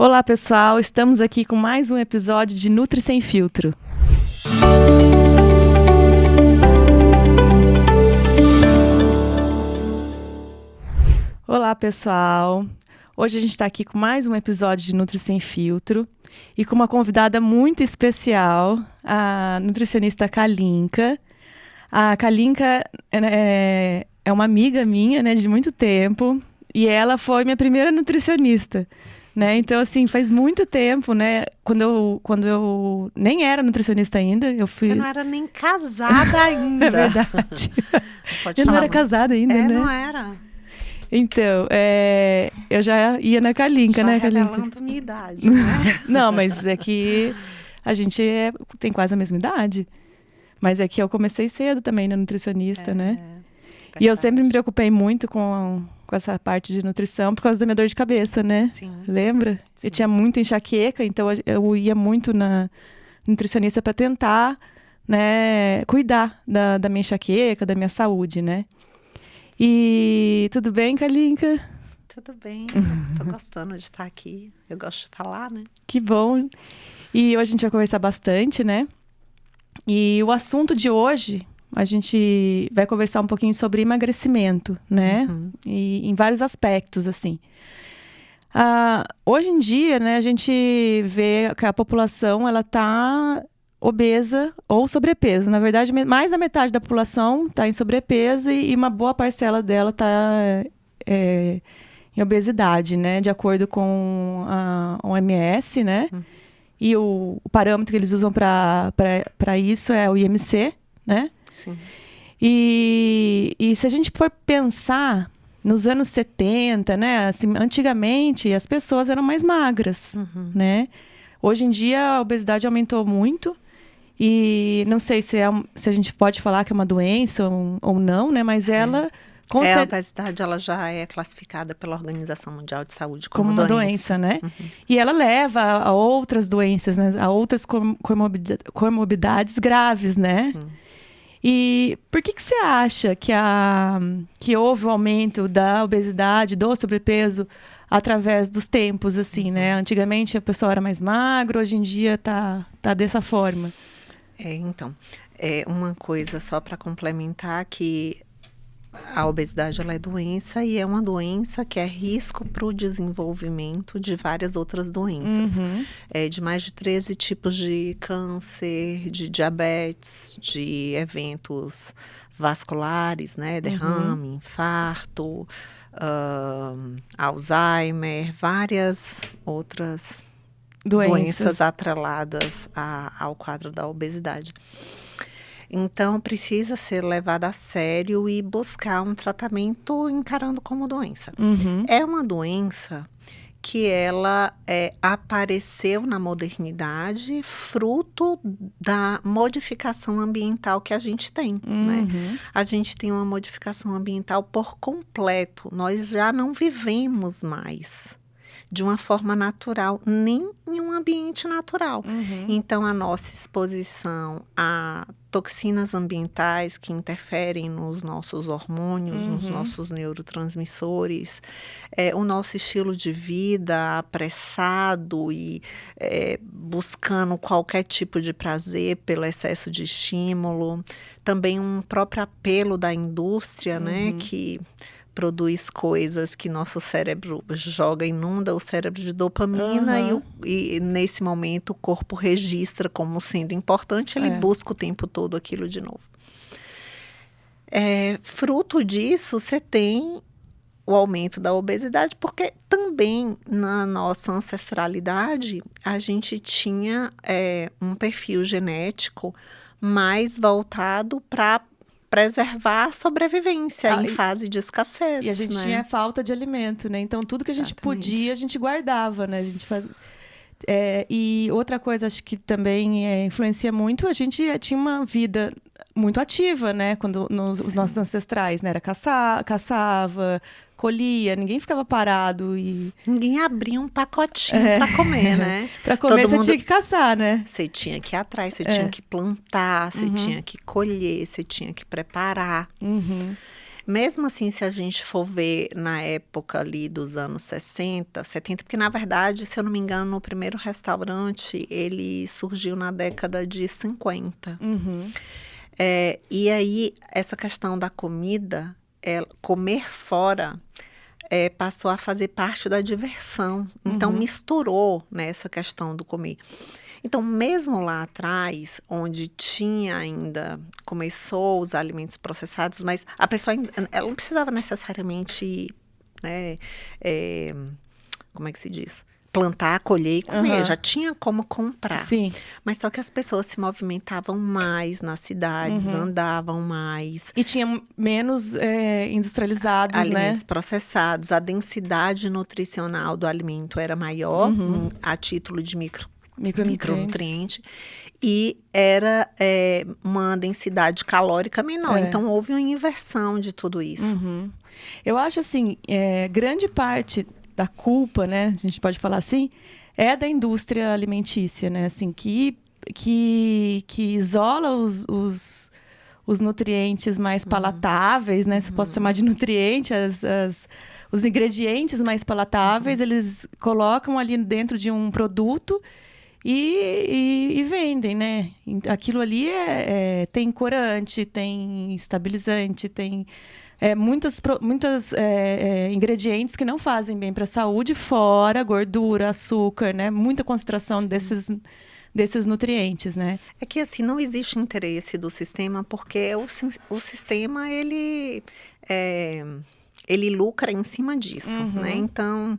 Olá, pessoal! Estamos aqui com mais um episódio de Nutri Sem Filtro. Olá, pessoal! Hoje a gente está aqui com mais um episódio de Nutri Sem Filtro e com uma convidada muito especial, a nutricionista Kalinka. A Kalinka é uma amiga minha, né, de muito tempo, e ela foi minha primeira nutricionista. Né? Então, assim, faz muito tempo, né? Quando eu nem era nutricionista ainda, eu fui... Você não era nem casada ainda. É verdade. Pode eu não era casada ainda, né? Não era. Então, eu já ia na Kalinka, né, Kalinka? Revelando minha idade, né? Não, mas é que a gente tem quase a mesma idade. Mas é que eu comecei cedo também na nutricionista, né? Verdade. E eu sempre me preocupei muito com essa parte de nutrição por causa da minha dor de cabeça, né? Sim. Lembra? Sim. Eu tinha muita enxaqueca, então eu ia muito na nutricionista para tentar, né, cuidar da minha enxaqueca, da minha saúde, né? E tudo bem, Kalinka? Tudo bem. Tô gostando de estar aqui. Eu gosto de falar, né? Que bom. E hoje a gente vai conversar bastante, né? E o assunto de hoje... A gente vai conversar um pouquinho sobre emagrecimento, né? Uhum. E em vários aspectos, assim. Hoje em dia, né, a gente vê que a população, ela tá obesa ou sobrepeso. Na verdade, mais da metade da população está em sobrepeso e uma boa parcela dela está em obesidade, né? De acordo com a OMS, né? Uhum. E o parâmetro que eles usam para isso é o IMC, né? Sim. E se a gente for pensar nos anos 70, né? Assim, antigamente as pessoas eram mais magras, né? Hoje em dia a obesidade aumentou muito e não sei se a gente pode falar que é uma doença ou não, né? Mas ela... A obesidade ela já é classificada pela Organização Mundial de Saúde como uma doença, né? E ela leva a outras doenças, né? A outras comorbidades graves, né? Sim. E por que você acha que houve um aumento da obesidade, do sobrepeso, através dos tempos, assim, né? Antigamente a pessoa era mais magra, hoje em dia tá dessa forma. Então, uma coisa só para complementar que a obesidade ela é doença e é uma doença que é risco para o desenvolvimento de várias outras doenças. De mais de 13 tipos de câncer, de diabetes, de eventos vasculares, né? Derrame, infarto, Alzheimer, várias outras doenças atreladas ao quadro da obesidade. Então, precisa ser levada a sério e buscar um tratamento encarando como doença. É uma doença que ela apareceu na modernidade fruto da modificação ambiental que a gente tem, né? A gente tem uma modificação ambiental por completo. Nós já não vivemos mais de uma forma natural, nem em um ambiente natural. Então, a nossa exposição a toxinas ambientais que interferem nos nossos hormônios, nos nossos neurotransmissores, o nosso estilo de vida apressado e buscando qualquer tipo de prazer pelo excesso de estímulo. Também um próprio apelo da indústria, né, que produz coisas que nosso cérebro inunda o cérebro de dopamina e nesse momento o corpo registra como sendo importante, ele busca o tempo todo aquilo de novo. Fruto disso, você tem o aumento da obesidade, porque também na nossa ancestralidade a gente tinha um perfil genético mais voltado para preservar a sobrevivência em fase de escassez. E a gente tinha falta de alimento, né? Então, tudo que a gente podia, a gente guardava, né? A gente e outra coisa, acho que também influencia muito, a gente tinha uma vida muito ativa, né? Quando os nossos ancestrais, né? Era caçava, colhia, ninguém ficava parado e... Ninguém abria um pacotinho para comer, né? Para comer você tinha que caçar, né? Você tinha que ir atrás, você tinha que plantar, você tinha que colher, você tinha que preparar. Mesmo assim, se a gente for ver na época ali dos anos 60, 70, porque na verdade, se eu não me engano, o primeiro restaurante, ele surgiu na década de 50. E aí, essa questão da comida, comer fora, passou a fazer parte da diversão. Então, misturou, né, essa questão do comer. Então, mesmo lá atrás, onde tinha ainda, começou os alimentos processados, mas a pessoa ela não precisava necessariamente, né, como é que se diz? Plantar, colher e comer. Já tinha como comprar. Sim. Mas só que as pessoas se movimentavam mais nas cidades, andavam mais. E tinha menos industrializados, alimentos né? processados. A densidade nutricional do alimento era maior, a título de micronutriente. E era uma densidade calórica menor. Então, houve uma inversão de tudo isso. Eu acho, assim, grande parte da culpa, né, a gente pode falar assim, é da indústria alimentícia, né, assim, que isola os nutrientes mais palatáveis, né, se posso chamar de nutriente, os ingredientes mais palatáveis, eles colocam ali dentro de um produto e vendem, né? Aquilo ali tem corante, tem estabilizante, tem muitos ingredientes que não fazem bem para a saúde, fora gordura, açúcar, né? Muita concentração desses nutrientes, né? É que assim, não existe interesse do sistema, porque o sistema, ele lucra em cima disso, né? Então,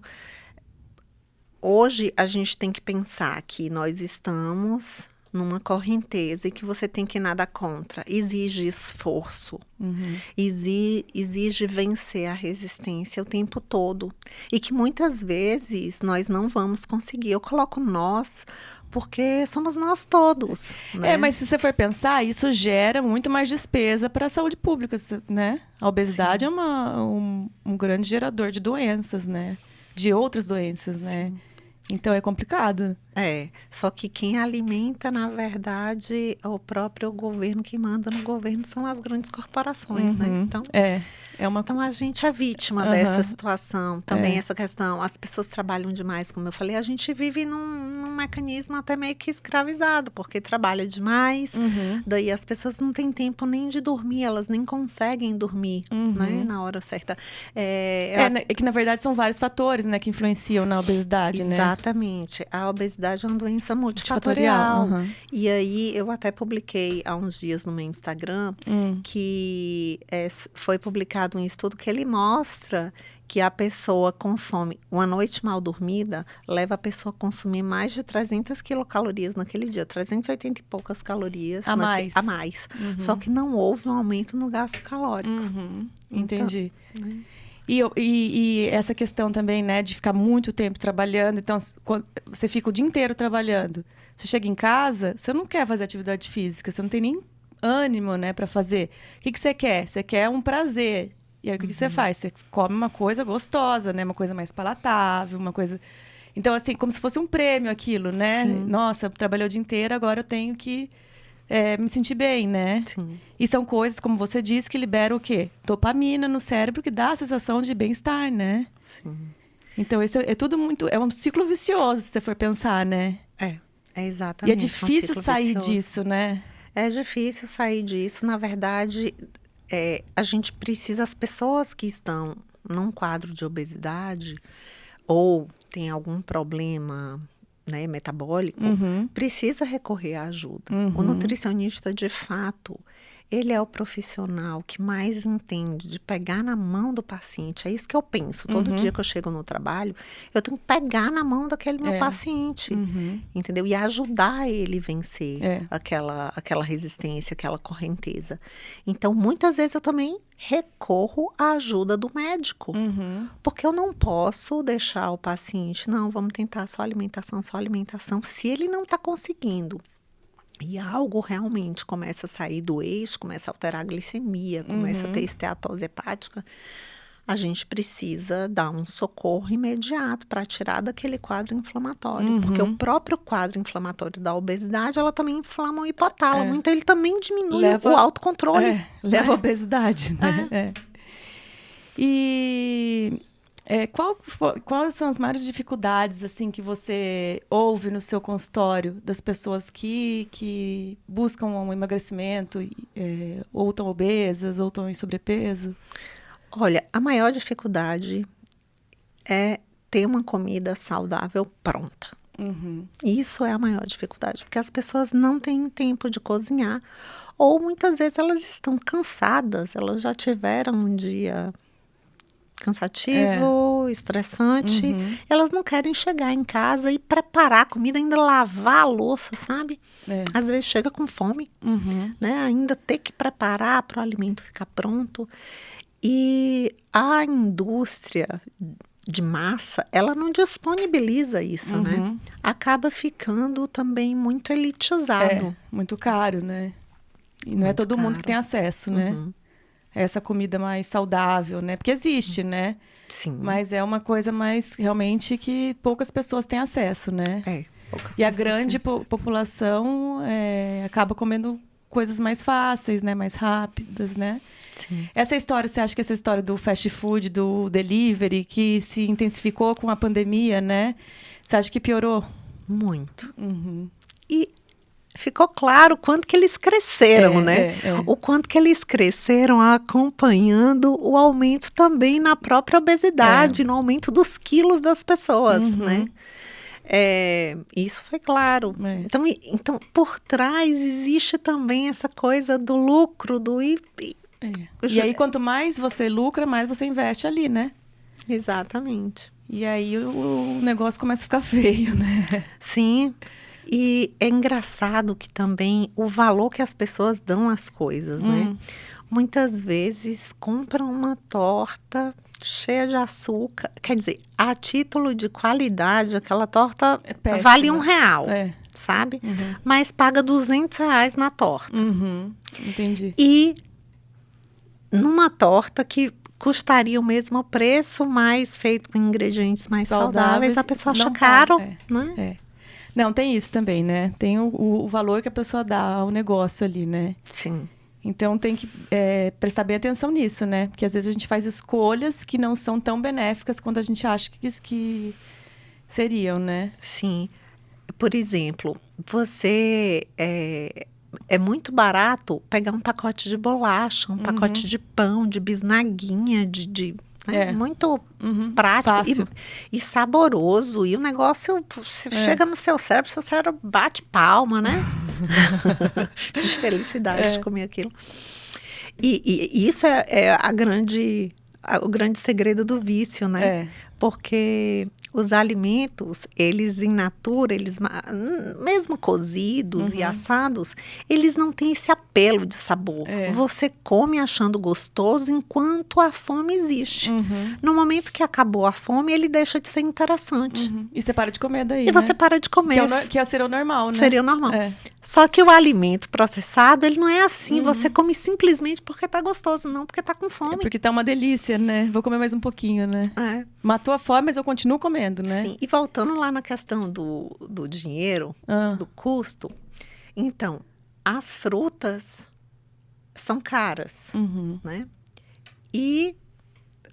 hoje a gente tem que pensar que nós estamos numa correnteza e que você tem que nadar contra. Exige esforço, exige vencer a resistência o tempo todo. E que muitas vezes nós não vamos conseguir. Eu coloco nós, porque somos nós todos, né? Mas se você for pensar, isso gera muito mais despesa para a saúde pública, né? A obesidade é um grande gerador de doenças, né? De outras doenças, né? Sim. Então, é complicado. Só que quem alimenta, na verdade, é o próprio governo. Quem manda no governo são as grandes corporações, né? Então, então, a gente é vítima dessa situação. Também essa questão, as pessoas trabalham demais, como eu falei. A gente vive num mecanismo até meio que escravizado, porque trabalha demais. Daí as pessoas não têm tempo nem de dormir, elas nem conseguem dormir, né, na hora certa. É que, na verdade, são vários fatores, né, que influenciam na obesidade, né? Exatamente. A obesidade é uma doença multifatorial. E aí, eu até publiquei há uns dias no meu Instagram que foi publicado um estudo que ele mostra que a pessoa consome, uma noite mal dormida, leva a pessoa a consumir mais de 300 quilocalorias naquele dia, 380 e poucas calorias a mais. Só que não houve um aumento no gasto calórico. Entendi. Então, né? E essa questão também, né, de ficar muito tempo trabalhando. Então, você fica o dia inteiro trabalhando. Você chega em casa, você não quer fazer atividade física, você não tem nem ânimo, né, para fazer. O que você quer? Você quer um prazer. E aí, o que você faz? Você come uma coisa gostosa, né, uma coisa mais palatável, uma coisa... Então, assim, como se fosse um prêmio aquilo, né? Sim. Nossa, eu trabalhei o dia inteiro, agora eu tenho que me sentir bem, né? Sim. E são coisas, como você disse, que liberam o quê? Dopamina no cérebro, que dá a sensação de bem-estar, né? Sim. Então, isso é tudo muito... É um ciclo vicioso, se você for pensar, né? É exatamente. E é difícil sair disso, né? É difícil sair disso. Na verdade, a gente precisa... As pessoas que estão num quadro de obesidade ou tem algum problema... né, metabólico, precisa recorrer à ajuda. O nutricionista, de fato, ele é o profissional que mais entende de pegar na mão do paciente. É isso que eu penso. Todo dia que eu chego no trabalho, eu tenho que pegar na mão daquele meu paciente, entendeu? E ajudar ele a vencer aquela resistência, aquela correnteza. Então, muitas vezes eu também recorro à ajuda do médico. Porque eu não posso deixar o paciente, não, vamos tentar só alimentação. Se ele não está conseguindo e algo realmente começa a sair do eixo, começa a alterar a glicemia, começa a ter esteatose hepática, a gente precisa dar um socorro imediato para tirar daquele quadro inflamatório. Porque o próprio quadro inflamatório da obesidade, ela também inflama o hipotálamo. Então, ele também diminui o autocontrole. Leva a obesidade, né? E quais são as maiores dificuldades assim que você ouve no seu consultório das pessoas que buscam um emagrecimento, ou estão obesas, ou estão em sobrepeso? Olha, a maior dificuldade é ter uma comida saudável pronta. Uhum. Isso é a maior dificuldade, porque as pessoas não têm tempo de cozinhar, ou muitas vezes elas estão cansadas, elas já tiveram um dia cansativo, estressante, Uhum. elas não querem chegar em casa e preparar a comida, ainda lavar a louça, sabe? Às vezes chega com fome, né? Ainda ter que preparar para o alimento ficar pronto. E a indústria de massa, ela não disponibiliza isso, né? Acaba ficando também muito elitizado. Muito caro, né? E não é todo mundo que tem acesso, né? Essa comida mais saudável, né? Porque existe, né? Sim. Mas é uma coisa mais, realmente, que poucas pessoas têm acesso, né? Poucas e a pessoas grande têm acesso. população acaba comendo coisas mais fáceis, né? Mais rápidas, né? Sim. Você acha que essa história do fast food, do delivery, que se intensificou com a pandemia, né? Você acha que piorou? Muito. E ficou claro o quanto que eles cresceram, né? O quanto que eles cresceram acompanhando o aumento também na própria obesidade, no aumento dos quilos das pessoas, né? Isso foi claro. Então, por trás existe também essa coisa do lucro, E aí, quanto mais você lucra, mais você investe ali, né? Exatamente. E aí o negócio começa a ficar feio, né? Sim. E é engraçado que também o valor que as pessoas dão às coisas, né? Muitas vezes compram uma torta cheia de açúcar. Quer dizer, a título de qualidade, aquela torta vale R$1, sabe? Mas paga R$200 na torta. Entendi. E numa torta que custaria o mesmo preço, mas feito com ingredientes mais saudáveis, a pessoa acha caro, né? Não, tem isso também, né? Tem o valor que a pessoa dá ao negócio ali, né? Sim. Então tem que prestar bem atenção nisso, né? Porque às vezes a gente faz escolhas que não são tão benéficas quanto a gente acha que seriam, né? Sim. Por exemplo, você é muito barato pegar um pacote de bolacha, um pacote de pão, de bisnaguinha, muito prático e saboroso. E o negócio, você chega no seu cérebro bate palma, né? De felicidade de comer aquilo. E isso é o grande segredo do vício, né? Porque os alimentos, eles in natura, mesmo cozidos e assados, eles não têm esse apelo de sabor. Você come achando gostoso enquanto a fome existe. No momento que acabou a fome, ele deixa de ser interessante. E você para de comer daí, E você para de comer. Que seria o normal, né? Seria o normal. Só que o alimento processado, ele não é assim. Você come simplesmente porque tá gostoso, não porque tá com fome. Porque tá uma delícia, né? Vou comer mais um pouquinho, né? Matou a fome, mas eu continuo comendo, né? Sim. E voltando lá na questão do dinheiro, do custo. Então, as frutas são caras, né? E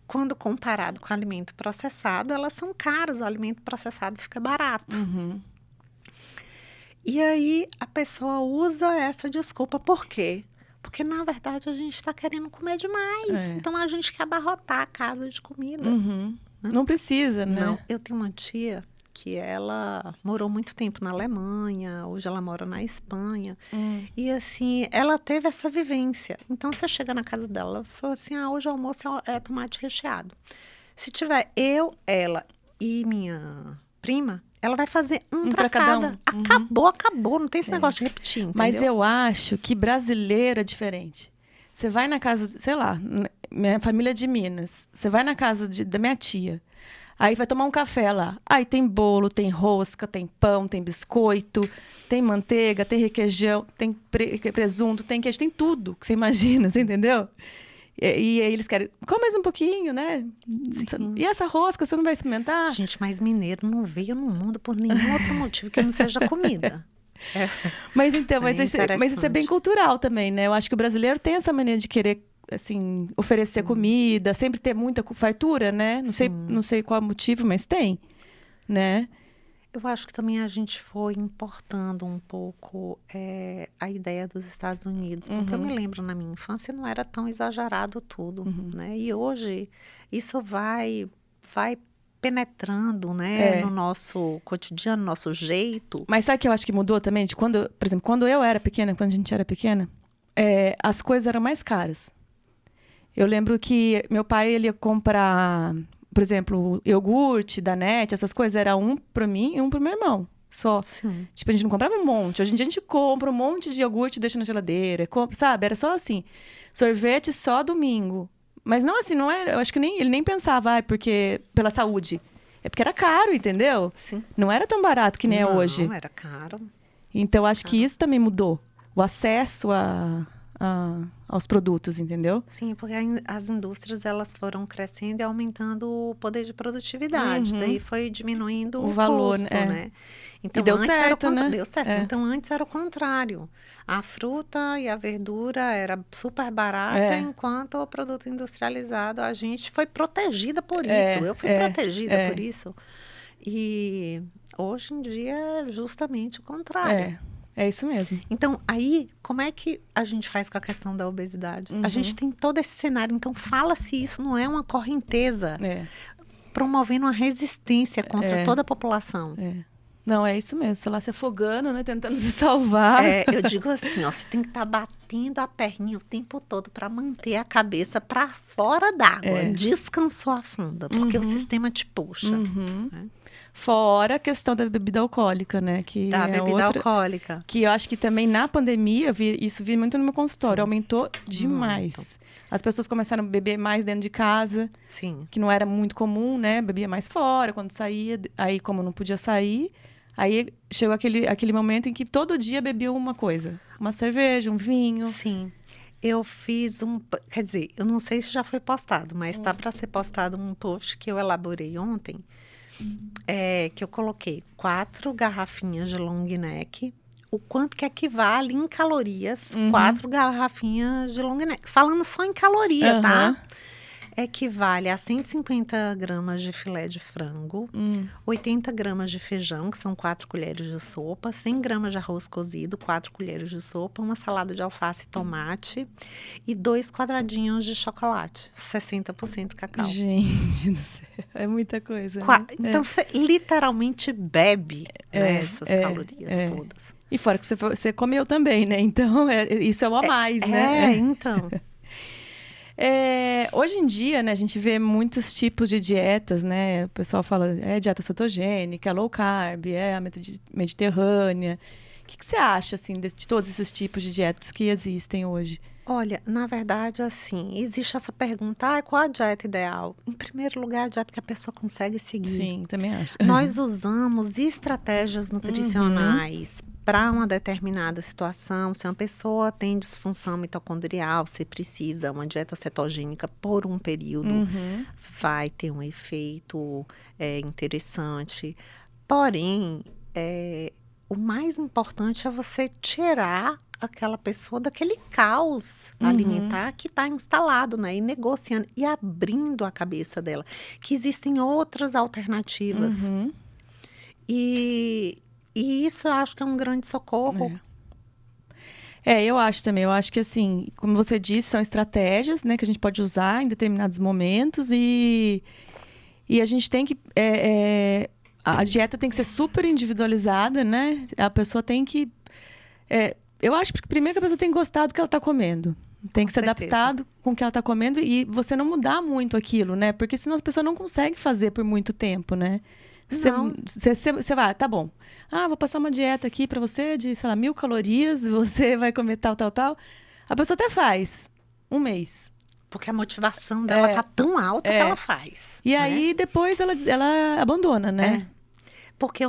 quando comparado com o alimento processado, elas são caras. O alimento processado fica barato. E aí, a pessoa usa essa desculpa. Por quê? Porque, na verdade, a gente está querendo comer demais. Então, a gente quer abarrotar a casa de comida. Não precisa, né? Não. Eu tenho uma tia que ela morou muito tempo na Alemanha. Hoje ela mora na Espanha. E, assim, ela teve essa vivência. Então, você chega na casa dela, ela fala assim, hoje o almoço é tomate recheado. Se tiver eu, ela e minha prima, ela vai fazer um para cada. Acabou. Não tem esse negócio de repetir, entendeu? Mas eu acho que brasileiro é diferente. Você vai na casa, sei lá, minha família é de Minas. Você vai na casa da minha tia. Aí vai tomar um café lá. Aí tem bolo, tem rosca, tem pão, tem biscoito, tem manteiga, tem requeijão, tem presunto, tem queijo, tem tudo que você imagina, você entendeu? E aí eles querem, come mais um pouquinho, né? Sim. E essa rosca, você não vai experimentar? Gente, mas mineiro não veio no mundo por nenhum outro motivo que não seja comida. Mas então, mas isso é bem cultural também, né? Eu acho que o brasileiro tem essa mania de querer assim, oferecer comida, sempre ter muita fartura, né? Não sei qual é o motivo, mas tem, né? Eu acho que também a gente foi importando um pouco a ideia dos Estados Unidos, porque eu me lembro na minha infância não era tão exagerado tudo, né? E hoje isso vai penetrando, né, no nosso cotidiano, no nosso jeito. Mas sabe o que eu acho que mudou também? Por exemplo, quando eu era pequena, quando a gente era pequena, as coisas eram mais caras. Eu lembro que meu pai, ele ia comprar, por exemplo, iogurte, Danette, essas coisas, era um para mim e um para meu irmão, só. Sim. Tipo, a gente não comprava um monte. Hoje em dia a gente compra um monte de iogurte e deixa na geladeira, sabe? Era só assim, sorvete só domingo. Mas não assim, não era, eu acho que ele nem pensava, porque pela saúde. É porque era caro, entendeu? Sim. Não era tão barato que nem é hoje. Não, era caro. Então, acho que isso também mudou. O acesso aos produtos, entendeu? Sim, porque as indústrias elas foram crescendo e aumentando o poder de produtividade. Daí foi diminuindo o valor, custo, né? Então, e deu certo, né? Deu certo. Então, antes era o contrário. A fruta e a verdura era super barata, enquanto o produto industrializado, a gente foi protegida por isso. Eu fui protegida por isso. E hoje em dia é justamente o contrário. É isso mesmo. Então, aí, como é que a gente faz com a questão da obesidade? A gente tem todo esse cenário. Então, fala se isso não é uma correnteza promovendo uma resistência contra toda a população. Não, é isso mesmo. Sei lá, se afogando, né? Tentando se salvar. Eu digo assim, ó, você tem que estar batendo a perninha o tempo todo para manter a cabeça para fora d'água. Descansou a funda, porque o sistema te puxa. Né? Fora a questão da bebida alcoólica, né? Da bebida alcoólica. Que eu acho que também na pandemia, isso vi muito no meu consultório, aumentou demais. Muito. As pessoas começaram a beber mais dentro de casa, que não era muito comum, né? Bebia mais fora, quando saía. Aí, como não podia sair, aí chegou aquele momento em que todo dia bebia uma coisa. Uma cerveja, um vinho. Sim. Eu fiz quer dizer, eu não sei se já foi postado, mas tá para ser postado um post que eu elaborei ontem. Que eu coloquei 4 garrafinhas de long neck, o quanto que equivale em calorias 4 garrafinhas de long neck. Falando só em caloria, tá? Equivale a 150 gramas de filé de frango, 80 gramas de feijão, que são 4 colheres de sopa, 100 gramas de arroz cozido, 4 colheres de sopa, uma salada de alface e tomate e 2 quadradinhos de chocolate, 60% cacau. Gente do céu, é muita coisa. Então, você literalmente bebe essas calorias todas. E fora que você comeu também, né? Então, isso é o a mais, né? Então... Hoje em dia, né, a gente vê muitos tipos de dietas, né? O pessoal fala, dieta cetogênica, low carb, a mediterrânea. O que você acha, assim, de todos esses tipos de dietas que existem hoje? Olha, na verdade, assim, existe essa pergunta, qual a dieta ideal? Em primeiro lugar, a dieta que a pessoa consegue seguir. Sim, também acho. Nós usamos estratégias nutricionais para uma determinada situação. Se uma pessoa tem disfunção mitocondrial, você precisa uma dieta cetogênica por um período, vai ter um efeito interessante. Porém, o mais importante é você tirar aquela pessoa daquele caos alimentar que está instalado, né? E negociando e abrindo a cabeça dela, que existem outras alternativas. E isso eu acho que é um grande socorro. Eu acho também. Eu acho que, assim, como você disse, são estratégias, né, que a gente pode usar em determinados momentos e a gente tem que... a dieta tem que ser super individualizada, né? A pessoa tem que... eu acho que primeiro que a pessoa tem que gostar do que ela está comendo. Tem que ser adaptado com o que ela está comendo e você não mudar muito aquilo, né? Porque senão a pessoa não consegue fazer por muito tempo, né? Você vai, tá bom. Vou passar uma dieta aqui pra você de, sei lá, 1000 calorias, você vai comer tal. A pessoa até faz um mês. Porque a motivação dela tá tão alta que ela faz. E aí, depois, ela abandona, né? Porque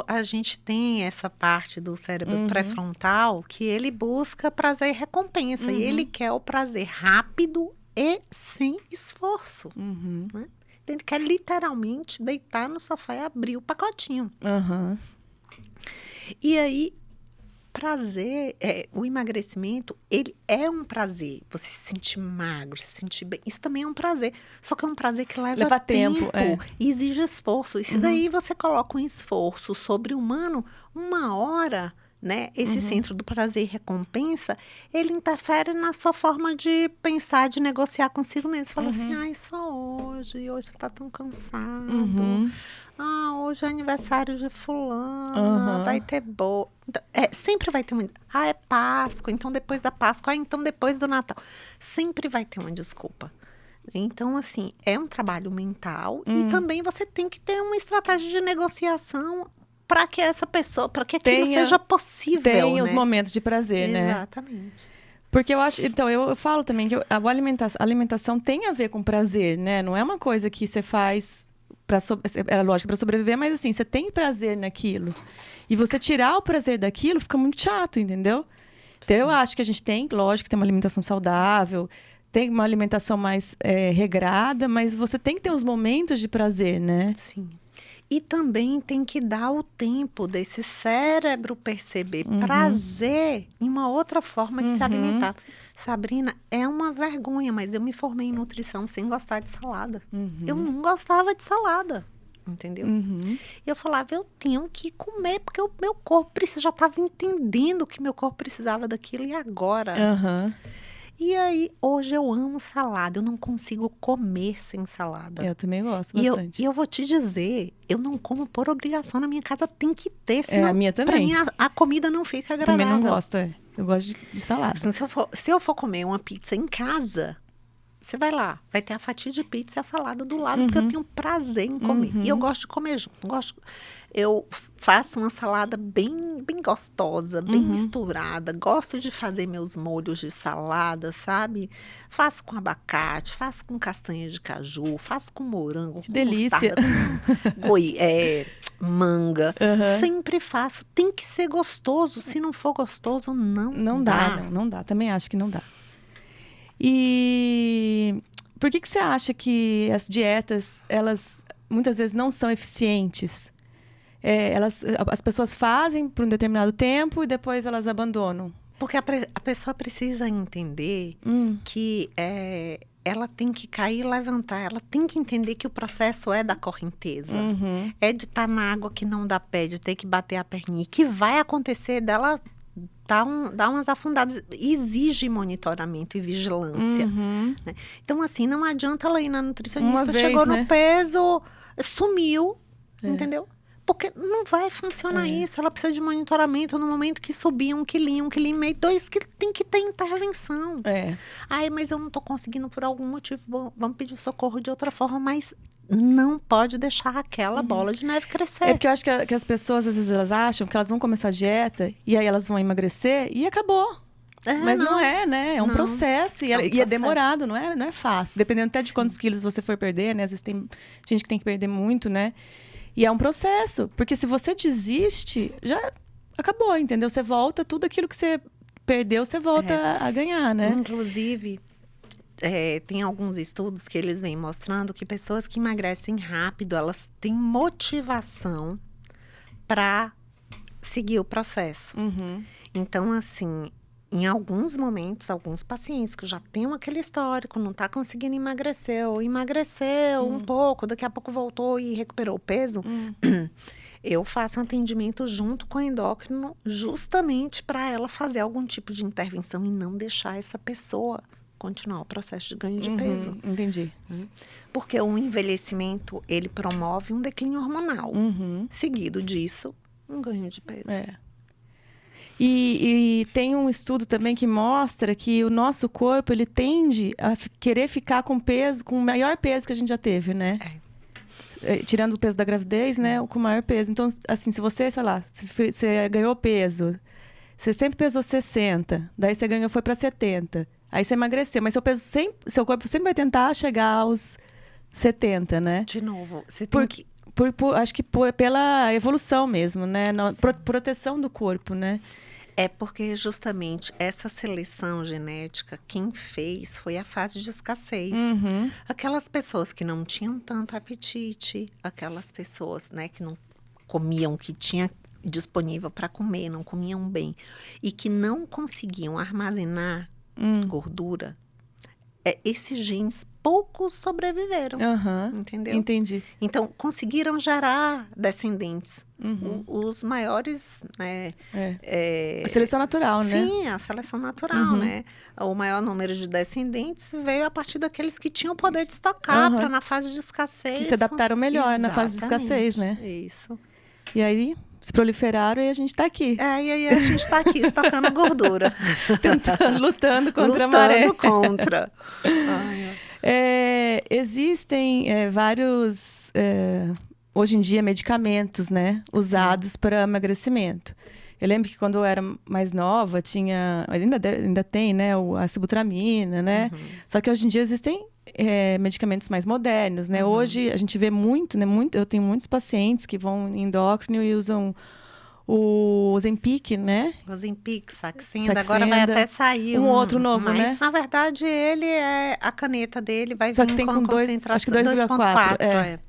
a gente tem essa parte do cérebro pré-frontal que ele busca prazer e recompensa. E ele quer o prazer rápido e sem esforço, né? Ele quer literalmente deitar no sofá e abrir o pacotinho. E aí, prazer, o emagrecimento, ele é um prazer. Você se sentir magro, se sentir bem, isso também é um prazer. Só que é um prazer que leva tempo e exige esforço. E se daí você coloca um esforço sobre-humano, 1 hora, né? Esse centro do prazer e recompensa, ele interfere na sua forma de pensar, de negociar consigo mesmo. Você fala assim, ai, só hoje você tá tão cansado. Hoje é aniversário de fulana, vai ter bolo. Sempre vai ter é Páscoa, então depois da Páscoa, então depois do Natal. Sempre vai ter uma desculpa. Então, assim, é um trabalho mental e também você tem que ter uma estratégia de negociação para que essa pessoa, para que aquilo seja possível. Tenha os momentos de prazer, né? Exatamente. Porque eu acho, então, eu falo também que a alimentação tem a ver com prazer, né? Não é uma coisa que você faz lógico, para sobreviver, mas assim, você tem prazer naquilo. E você tirar o prazer daquilo fica muito chato, entendeu? Então, eu acho que a gente tem, lógico, tem uma alimentação saudável, tem uma alimentação mais regrada, mas você tem que ter os momentos de prazer, né? Sim. E também tem que dar o tempo desse cérebro perceber prazer em uma outra forma de se alimentar. Sabrina, é uma vergonha, mas eu me formei em nutrição sem gostar de salada. Eu não gostava de salada, entendeu? E eu falava, eu tenho que comer, porque o meu corpo já estava entendendo que meu corpo precisava daquilo, e agora? E aí, hoje eu amo salada, eu não consigo comer sem salada. Eu também gosto bastante. E eu vou te dizer, eu não como por obrigação, na minha casa tem que ter, senão a minha também. Pra mim a comida não fica agradável. Também não gosto, eu gosto de salada. Assim, se eu for comer uma pizza em casa, você vai lá, vai ter a fatia de pizza e a salada do lado, porque eu tenho prazer em comer. E eu gosto de comer junto, eu faço uma salada bem, bem gostosa, bem misturada. Gosto de fazer meus molhos de salada, sabe? Faço com abacate, faço com castanha de caju, faço com morango, que delícia. Mostarda, com manga. Sempre faço. Tem que ser gostoso. Se não for gostoso, não dá. Não dá. Também acho que não dá. E por que você acha que as dietas, elas muitas vezes não são eficientes? As pessoas fazem por um determinado tempo e depois elas abandonam. Porque a pessoa precisa entender que ela tem que cair e levantar. Ela tem que entender que o processo é da correnteza. É de estar na água que não dá pé, de ter que bater a perninha. Que vai acontecer dela dar umas afundadas. Exige monitoramento e vigilância. Né? Então, assim, não adianta ela ir na nutricionista, chegou no peso, sumiu, entendeu? Porque não vai funcionar isso. Ela precisa de monitoramento no momento que subir 1 quilinho, 1,5 quilômetro, 2 que tem que ter intervenção. Ai, mas eu não estou conseguindo por algum motivo. Vamos pedir socorro de outra forma, mas não pode deixar aquela bola de neve crescer. Porque eu acho que as pessoas, às vezes, elas acham que elas vão começar a dieta e aí elas vão emagrecer e acabou. Mas não é, né? É um processo. E é demorado, não é fácil. Dependendo até de quantos quilos você for perder, né? Às vezes tem gente que tem que perder muito, né? E é um processo, porque se você desiste, já acabou, entendeu? Você volta, tudo aquilo que você perdeu, você volta a ganhar, né? Inclusive, tem alguns estudos que eles vêm mostrando que pessoas que emagrecem rápido, elas têm motivação para seguir o processo. Então, assim, em alguns momentos, alguns pacientes que já têm aquele histórico, não está conseguindo emagrecer, ou emagreceu um pouco, daqui a pouco voltou e recuperou o peso, eu faço um atendimento junto com o endócrino justamente para ela fazer algum tipo de intervenção e não deixar essa pessoa continuar o processo de ganho de peso. Entendi. Porque o envelhecimento, ele promove um declínio hormonal. Seguido disso, um ganho de peso. E tem um estudo também que mostra que o nosso corpo, ele tende a querer ficar com peso, com o maior peso que a gente já teve, né? Tirando o peso da gravidez, né? Com o maior peso. Então, assim, se você, sei lá, você ganhou peso, você sempre pesou 60, daí você foi para 70, aí você emagreceu, mas seu corpo sempre vai tentar chegar aos 70, né? De novo, você tem que... acho que pela evolução mesmo, né? Proteção do corpo, né? É porque justamente essa seleção genética, quem fez foi a fase de escassez. Aquelas pessoas que não tinham tanto apetite, aquelas pessoas, né, que não comiam, que tinha disponível para comer, não comiam bem, e que não conseguiam armazenar gordura, esses genes poucos sobreviveram, entendeu? Entendi. Então, conseguiram gerar descendentes. Os maiores, né? A seleção natural, né? Sim, a seleção natural, né? O maior número de descendentes veio a partir daqueles que tinham poder de estocar para na fase de escassez. Que se adaptaram melhor na fase de escassez, né? Isso. E aí, se proliferaram e a gente está aqui. E aí a gente está aqui, estocando gordura. Lutando contra a maré. Lutando contra. Existem vários, hoje em dia, medicamentos, né? Usados para emagrecimento. Eu lembro que quando eu era mais nova, tinha... Ainda tem, né? A sibutramina, né? Só que hoje em dia existem medicamentos mais modernos, né? Hoje a gente vê muito, né? Eu tenho muitos pacientes que vão em endócrino e usam o Ozempic, né? O Ozempic, Saxenda. Agora vai até sair um outro novo, mas, né? Na verdade, ele a caneta dele vai Só vir que tem com concentração, acho que 2,4.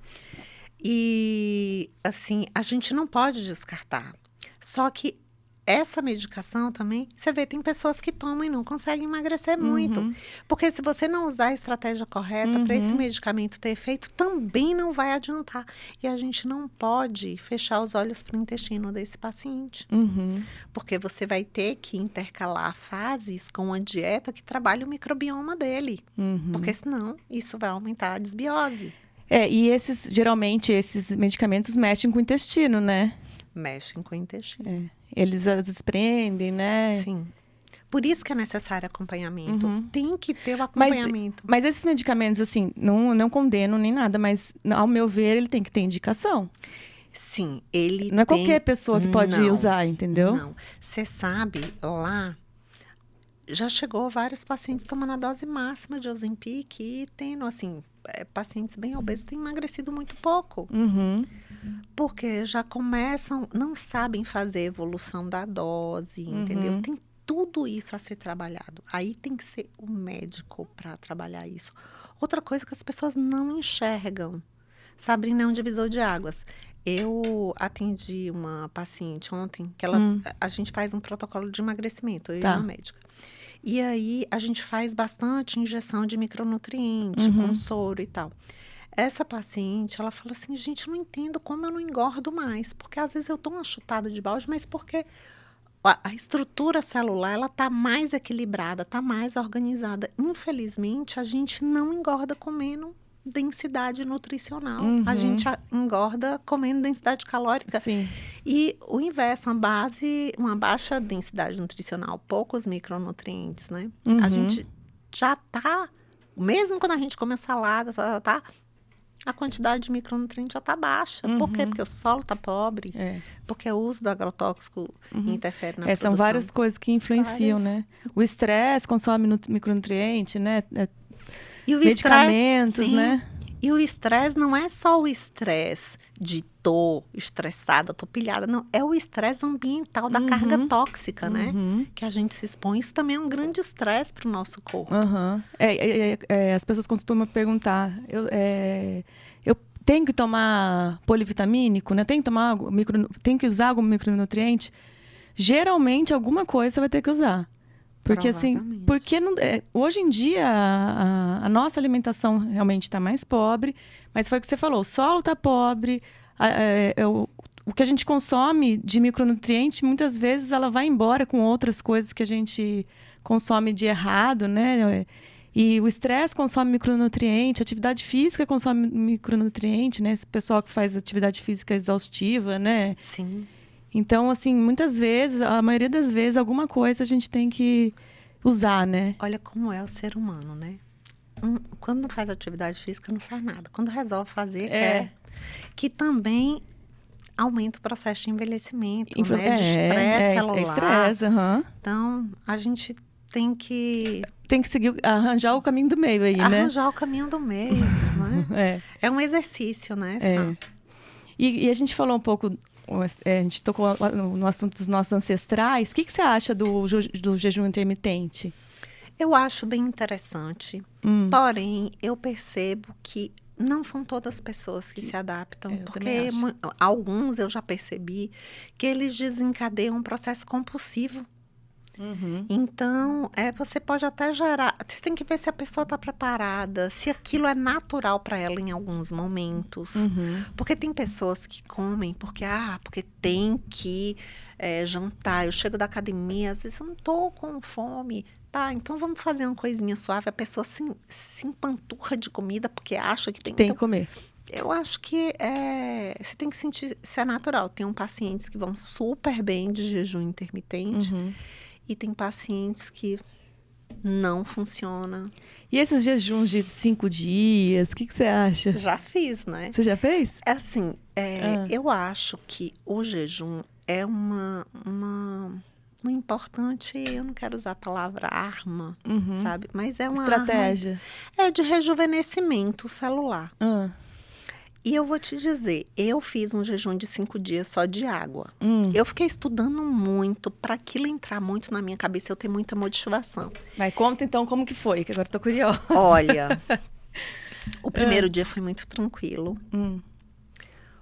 E, assim, a gente não pode descartar. Só que essa medicação também, você vê, tem pessoas que tomam e não conseguem emagrecer muito. Porque se você não usar a estratégia correta para esse medicamento ter efeito, também não vai adiantar. E a gente não pode fechar os olhos para o intestino desse paciente. Porque você vai ter que intercalar fases com uma dieta que trabalhe o microbioma dele. Porque senão isso vai aumentar a desbiose. E geralmente, esses medicamentos mexem com o intestino, né? Mexem com o intestino. Eles as desprendem, né? Sim. Por isso que é necessário acompanhamento. Tem que ter o acompanhamento. Mas esses medicamentos, assim, não condeno nem nada, mas, ao meu ver, ele tem que ter indicação. Sim, ele não é qualquer pessoa que pode usar, entendeu? Não. Você sabe, lá, já chegou vários pacientes tomando a dose máxima de Ozempic e tendo, assim, pacientes bem obesos têm emagrecido muito pouco. Porque já começam, não sabem fazer evolução da dose, entendeu? Tem tudo isso a ser trabalhado. Aí tem que ser o médico para trabalhar isso. Outra coisa que as pessoas não enxergam. Sabrina é um divisor de águas. Eu atendi uma paciente ontem, que a gente faz um protocolo de emagrecimento, eu e uma médica. E aí, a gente faz bastante injeção de micronutriente, com soro e tal. Essa paciente, ela fala assim, gente, não entendo como eu não engordo mais. Porque às vezes eu tô uma chutada de balde, mas porque a estrutura celular, ela tá mais equilibrada, tá mais organizada. Infelizmente, a gente não engorda comendo densidade nutricional. A gente engorda comendo densidade calórica. Sim. E o inverso, uma baixa densidade nutricional, poucos micronutrientes, né? A gente já tá, mesmo quando a gente come salada, a quantidade de micronutrientes já está baixa. Por quê? Porque o solo está pobre, porque o uso do agrotóxico interfere na produção. São várias coisas que influenciam, né? O estresse consome micronutriente, né? E o medicamentos, né? E o estresse não é só o estresse de tô estressada, tô pilhada. Não, é o estresse ambiental da carga tóxica, né? Que a gente se expõe. Isso também é um grande estresse para o nosso corpo. As pessoas costumam perguntar, eu tenho que tomar polivitamínico, né? Tenho que usar algum micronutriente? Geralmente, alguma coisa você vai ter que usar. Porque, assim, hoje em dia, a nossa alimentação realmente está mais pobre, mas foi o que você falou, o solo está pobre, o que a gente consome de micronutriente, muitas vezes ela vai embora com outras coisas que a gente consome de errado, né? E o estresse consome micronutriente, a atividade física consome micronutriente, né? Esse pessoal que faz atividade física exaustiva, né? Sim. Então, assim, muitas vezes, a maioria das vezes, alguma coisa a gente tem que usar, né? Olha como é o ser humano, né? Quando não faz atividade física, não faz nada. Quando resolve fazer, quer. Que também aumenta o processo de envelhecimento, né? De estresse celular. Estresse, Então, a gente tem que arranjar o caminho do meio aí, né? Arranjar o caminho do meio, né? É um exercício, né? E a gente falou um pouco... A gente tocou no assunto dos nossos ancestrais. O que você acha do jejum intermitente? Eu acho bem interessante. Porém, eu percebo que não são todas as pessoas que se adaptam, porque alguns eu já percebi que eles desencadeiam um processo compulsivo. Então, você pode até gerar... Você tem que ver se a pessoa está preparada, se aquilo é natural para ela em alguns momentos. Porque tem pessoas que comem porque tem que jantar. Eu chego da academia, às vezes eu não estou com fome. Tá, então vamos fazer uma coisinha suave. A pessoa se empanturra de comida porque acha que tem que comer. Eu acho que você tem que sentir se é natural. Tem pacientes que vão super bem de jejum intermitente. E tem pacientes que não funciona. E esses jejuns de 5 dias, o que você acha? Já fiz, né? Você já fez? É assim, eu acho que o jejum é uma importante, eu não quero usar a palavra arma, sabe? Mas é uma estratégia. Arma, de rejuvenescimento celular. E eu vou te dizer, eu fiz um jejum de 5 dias só de água. Eu fiquei estudando muito para aquilo entrar muito na minha cabeça, eu ter muita motivação. Mas conta então como que foi, que agora eu tô curiosa. Olha, o primeiro dia foi muito tranquilo.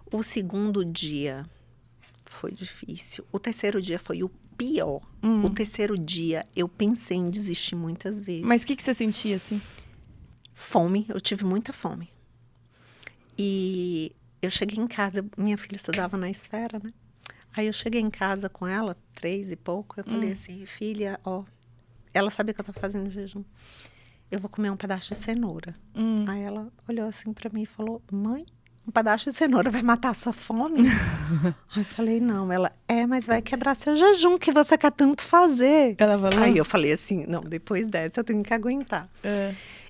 O segundo dia foi difícil. O terceiro dia foi o pior. O terceiro dia eu pensei em desistir muitas vezes. Mas o que você sentia assim? Fome, eu tive muita fome. E eu cheguei em casa, minha filha estudava na Esfera, né? Aí eu cheguei em casa com ela, 3 e pouco, eu falei assim, filha, ela sabia que eu estava fazendo jejum. Eu vou comer um pedaço de cenoura. Aí ela olhou assim para mim e falou, mãe, um pedaço de cenoura vai matar a sua fome? Aí eu falei, não. Ela, mas vai quebrar seu jejum que você quer tanto fazer. Ela falou? Aí eu falei assim, não, depois dessa eu tenho que aguentar.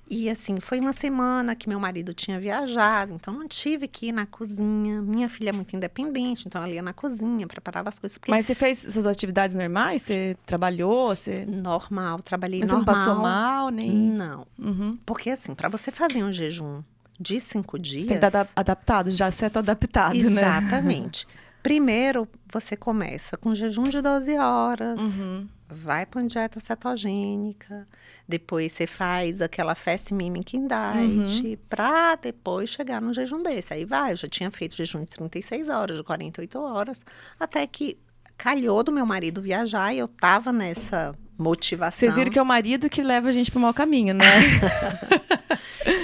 E assim, foi uma semana que meu marido tinha viajado, então não tive que ir na cozinha. Minha filha é muito independente, então ela ia na cozinha, preparava as coisas. Mas você fez suas atividades normais? Você trabalhou? Normal, trabalhei Mas normal. Mas você não passou mal, nem... Não. Porque assim, para você fazer um jejum de 5 dias... Você tem que estar adaptado, já certo adaptado, Exatamente. né? Exatamente. Primeiro, você começa com jejum de 12 horas, vai para uma dieta cetogênica, depois você faz aquela fast mimicking diet, para depois chegar no jejum desse. Aí eu já tinha feito jejum de 36 horas, de 48 horas, até que calhou do meu marido viajar e eu tava nessa motivação. Vocês viram que é o marido que leva a gente pro mau caminho, né?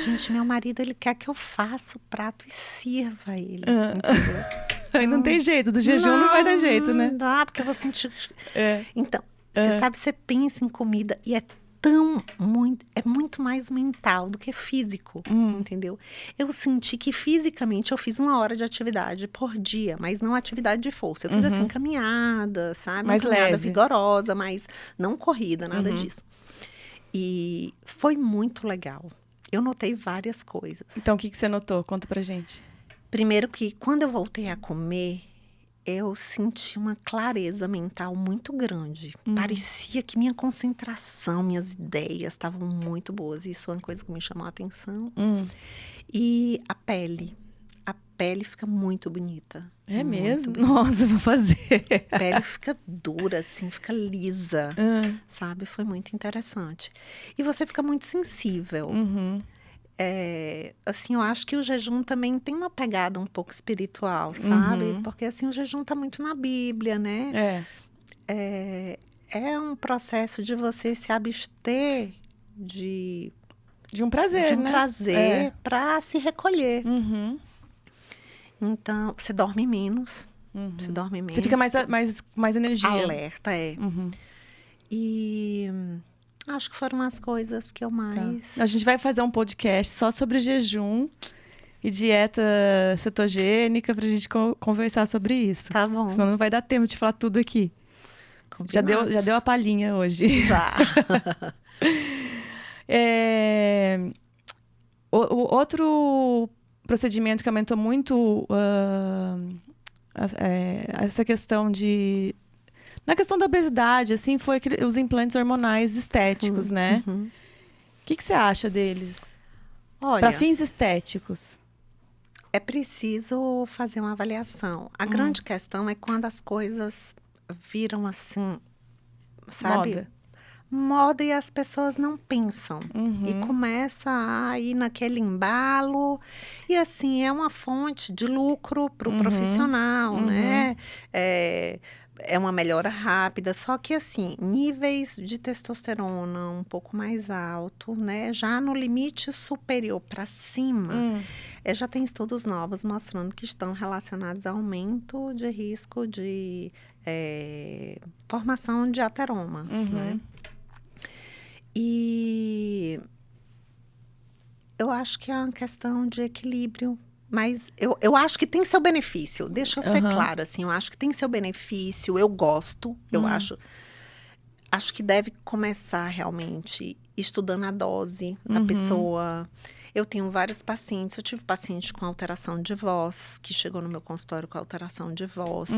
Gente, meu marido, ele quer que eu faça o prato e sirva ele, entendeu? Aí não tem jeito, do jejum não vai dar jeito, né? Não dá, porque eu vou sentir... Então, você sabe, você pensa em comida e é muito mais mental do que físico, entendeu? Eu senti que fisicamente eu fiz 1 hora de atividade por dia, mas não atividade de força. Eu fiz assim, caminhada, sabe? Mais uma caminhada leve. Vigorosa, mas não corrida, nada disso. E foi muito legal. Eu notei várias coisas. Então, o que você notou? Conta pra gente. Primeiro que, quando eu voltei a comer, eu senti uma clareza mental muito grande. Parecia que minha concentração, minhas ideias estavam muito boas. Isso é uma coisa que me chamou a atenção. E a pele. A pele fica muito bonita. É muito mesmo? bonita. Nossa, vou fazer. A pele fica dura, assim, fica lisa. Sabe? Foi muito interessante. E você fica muito sensível. Assim, eu acho que o jejum também tem uma pegada um pouco espiritual, sabe? Porque, assim, o jejum tá muito na Bíblia, né? É um processo de você se abster de um prazer, né? Prazer para se recolher. Então, você dorme menos. Você dorme menos. Você fica mais energia. Alerta, E... acho que foram as coisas que eu mais... A gente vai fazer um podcast só sobre jejum e dieta cetogênica pra gente conversar sobre isso. Tá bom. Senão não vai dar tempo de falar tudo aqui. Já deu a palhinha hoje. Já. Outro procedimento que aumentou muito essa questão de... Na questão da obesidade, assim, foi os implantes hormonais estéticos, né? O que você acha deles? Olha, para fins estéticos. É preciso fazer uma avaliação. A grande questão é quando as coisas viram assim, sabe? moda e as pessoas não pensam. E começa a ir naquele embalo. E assim, é uma fonte de lucro para o profissional, né? É uma melhora rápida. Só que assim, níveis de testosterona um pouco mais alto, né? Já no limite superior para cima, já tem estudos novos mostrando que estão relacionados a aumento de risco de formação de ateroma, né? E eu acho que é uma questão de equilíbrio, mas eu acho que tem seu benefício. Deixa eu ser clara, assim, eu acho que tem seu benefício, eu gosto, eu acho que deve começar realmente estudando a dose da pessoa. Eu tenho vários pacientes, eu tive paciente com alteração de voz, que chegou no meu consultório com alteração de voz.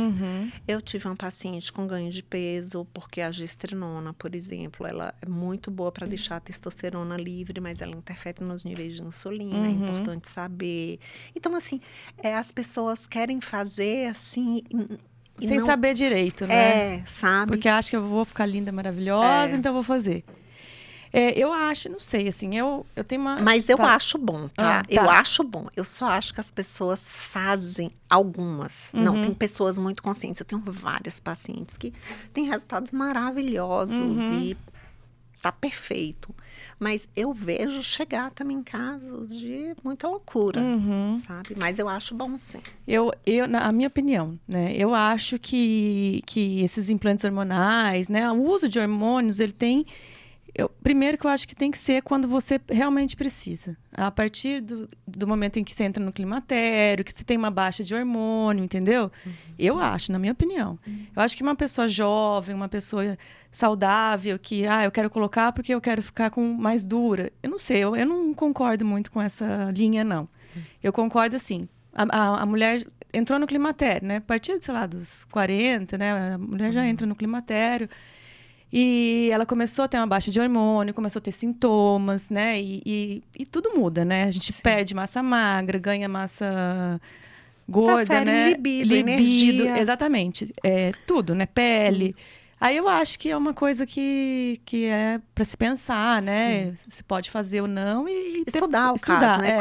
Eu tive uma paciente com ganho de peso, porque a gestrinona, por exemplo, ela é muito boa para deixar a testosterona livre, mas ela interfere nos níveis de insulina, é importante saber. Então, assim, as pessoas querem fazer, assim... Sem saber direito, né? Sabe? Porque acha que eu vou ficar linda, maravilhosa, então eu vou fazer. Eu acho, não sei, assim, eu tenho uma... Mas eu acho bom, tá? Eu acho bom. Eu só acho que as pessoas fazem algumas. Não, tem pessoas muito conscientes. Eu tenho várias pacientes que têm resultados maravilhosos e tá perfeito. Mas eu vejo chegar também casos de muita loucura, sabe? Mas eu acho bom, sim. Na minha opinião, né? Eu acho que esses implantes hormonais, né? O uso de hormônios, ele tem... primeiro que eu acho que tem que ser quando você realmente precisa. A partir do momento em que você entra no climatério, que você tem uma baixa de hormônio, entendeu? Eu acho, na minha opinião. Eu acho que uma pessoa jovem, uma pessoa saudável, que eu quero colocar porque eu quero ficar com mais dura. Eu não sei, eu não concordo muito com essa linha, não. Eu concordo assim, a mulher entrou no climatério, né? A partir, sei lá, dos 40, né? A mulher já entra no climatério. E ela começou a ter uma baixa de hormônio, começou a ter sintomas, né? E tudo muda, né? A gente perde massa magra, ganha massa gorda, né? Libido, energia. Exatamente. Tudo, né? Pele. Sim. Aí eu acho que é uma coisa que é para se pensar, né? Sim. Se pode fazer ou não e estudar o caso, né?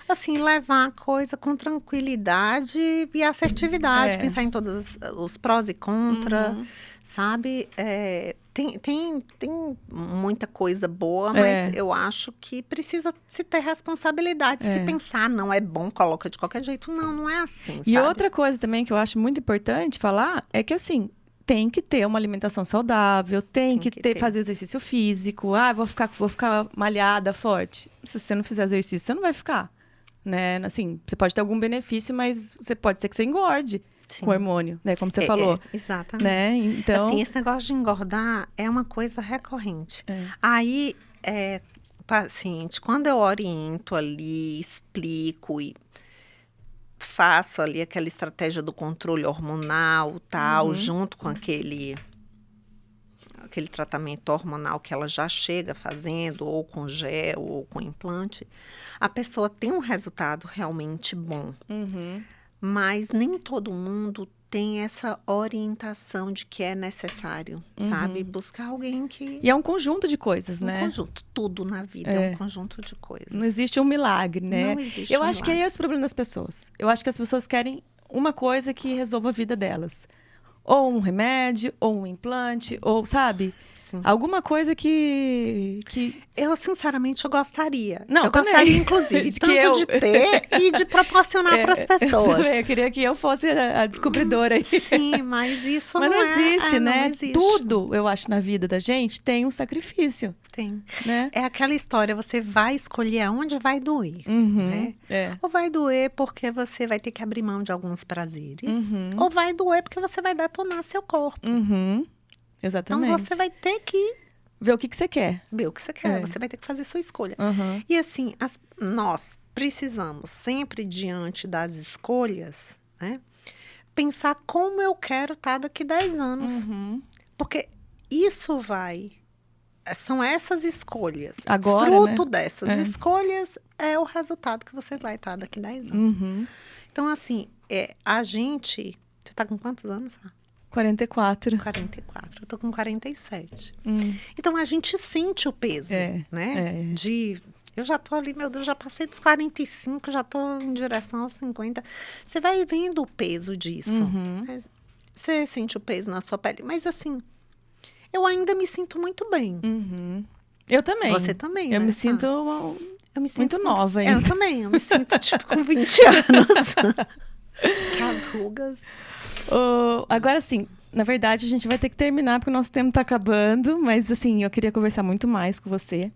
Assim, levar a coisa com tranquilidade e assertividade, pensar em todos os prós e contras, sabe? Tem muita coisa boa, mas eu acho que precisa se ter responsabilidade. Se pensar, não é bom, coloca de qualquer jeito. Não é assim, sabe? E outra coisa também que eu acho muito importante falar é que, assim, tem que ter uma alimentação saudável, tem que fazer exercício físico. Vou ficar malhada, forte. Se você não fizer exercício, você não vai ficar, né? Assim, você pode ter algum benefício, mas pode ser que você engorde. Sim. Com hormônio, né? Como você falou. Exatamente. Né? Então... Assim, esse negócio de engordar é uma coisa recorrente. Aí, paciente, quando eu oriento ali, explico e faço ali aquela estratégia do controle hormonal, tal, junto com aquele tratamento hormonal que ela já chega fazendo, ou com gel, ou com implante, a pessoa tem um resultado realmente bom. Mas nem todo mundo tem essa orientação de que é necessário, sabe? Buscar alguém que... E é um conjunto de coisas, né? Um conjunto. Tudo na vida é um conjunto de coisas. Não existe um milagre, né? Não existe Eu acho que é esse o problema das pessoas. Eu acho que as pessoas querem uma coisa que resolva a vida delas. Ou um remédio, ou um implante, ou, sabe... Sim. Alguma coisa que... Eu, sinceramente, eu gostaria. Não, eu gostaria, inclusive, de ter e de proporcionar para as pessoas. Eu queria que eu fosse a descobridora aí. Sim, mas isso mas não existe, né? Não existe. Tudo, eu acho, na vida da gente tem um sacrifício. Tem. Né? É aquela história, você vai escolher aonde vai doer. Né? Ou vai doer porque você vai ter que abrir mão de alguns prazeres. Ou vai doer porque você vai detonar seu corpo. Exatamente. Então, você vai ter que... ver o que você quer. Ver o que você quer. Você vai ter que fazer sua escolha. E assim, nós precisamos sempre, diante das escolhas, né, pensar como eu quero estar daqui 10 anos. Porque isso são essas escolhas. Agora, fruto né? dessas escolhas é o resultado que você vai estar daqui 10 anos. Então, assim, a gente... Você está com quantos anos? 44. 44. tô com 47. Então, a gente sente o peso, né? Eu já tô ali, meu Deus, já passei dos 45, já tô em direção aos 50. Você vai vendo o peso disso. Você sente o peso na sua pele. Mas, assim, eu ainda me sinto muito bem. Eu também. Você também, Eu né? me sinto... Eu me sinto muito nova ainda. Eu também, eu me sinto tipo com 20 anos. Que as rugas. Agora sim, na verdade a gente vai ter que terminar porque o nosso tempo tá acabando, mas assim, eu queria conversar muito mais com você.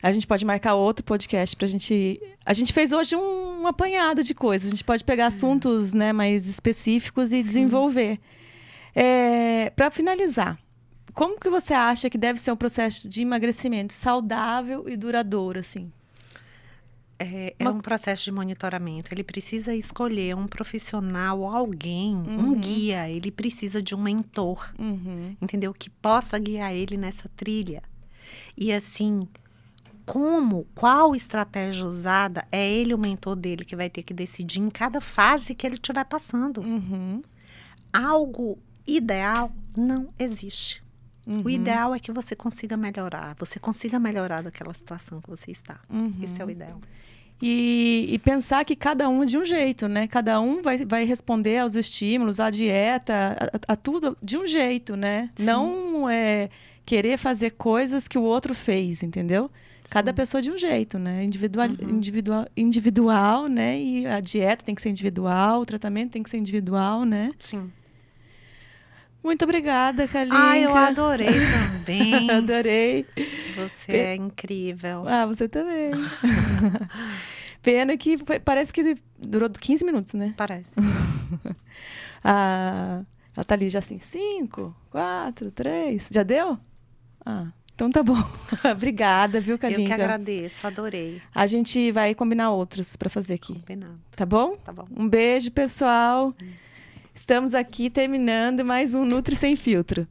A gente pode marcar outro podcast pra gente... A gente fez hoje um apanhado de coisas. A gente pode pegar assuntos, né, mais específicos e desenvolver. Para finalizar, como que você acha que deve ser um processo de emagrecimento saudável e duradouro, assim? É um processo de monitoramento. Ele precisa escolher um profissional, alguém, um guia. Ele precisa de um mentor, entendeu? Que possa guiar ele nessa trilha. E assim, qual estratégia usada, é ele o mentor dele que vai ter que decidir em cada fase que ele estiver passando. Algo ideal não existe. O ideal é que você consiga melhorar daquela situação que você está. Esse é o ideal. E pensar que cada um é de um jeito, né? Cada um vai responder aos estímulos, à dieta, a tudo de um jeito, né? Sim. Não querer fazer coisas que o outro fez, entendeu? Sim. Cada pessoa de um jeito, né? Individual, né? E a dieta tem que ser individual, o tratamento tem que ser individual, né? Sim. Muito obrigada, Kalinka. Eu adorei também. Adorei. Você é incrível. Você também. Pena que parece que durou 15 minutos, né? Parece. Ela tá ali já assim, 5, 4, 3. Já deu? Então tá bom. Obrigada, viu, Kalinka? Eu que agradeço, adorei. A gente vai combinar outros para fazer aqui. Combinado. Tá bom? Tá bom. Um beijo, pessoal. Estamos aqui terminando mais um Nutri Sem Filtro.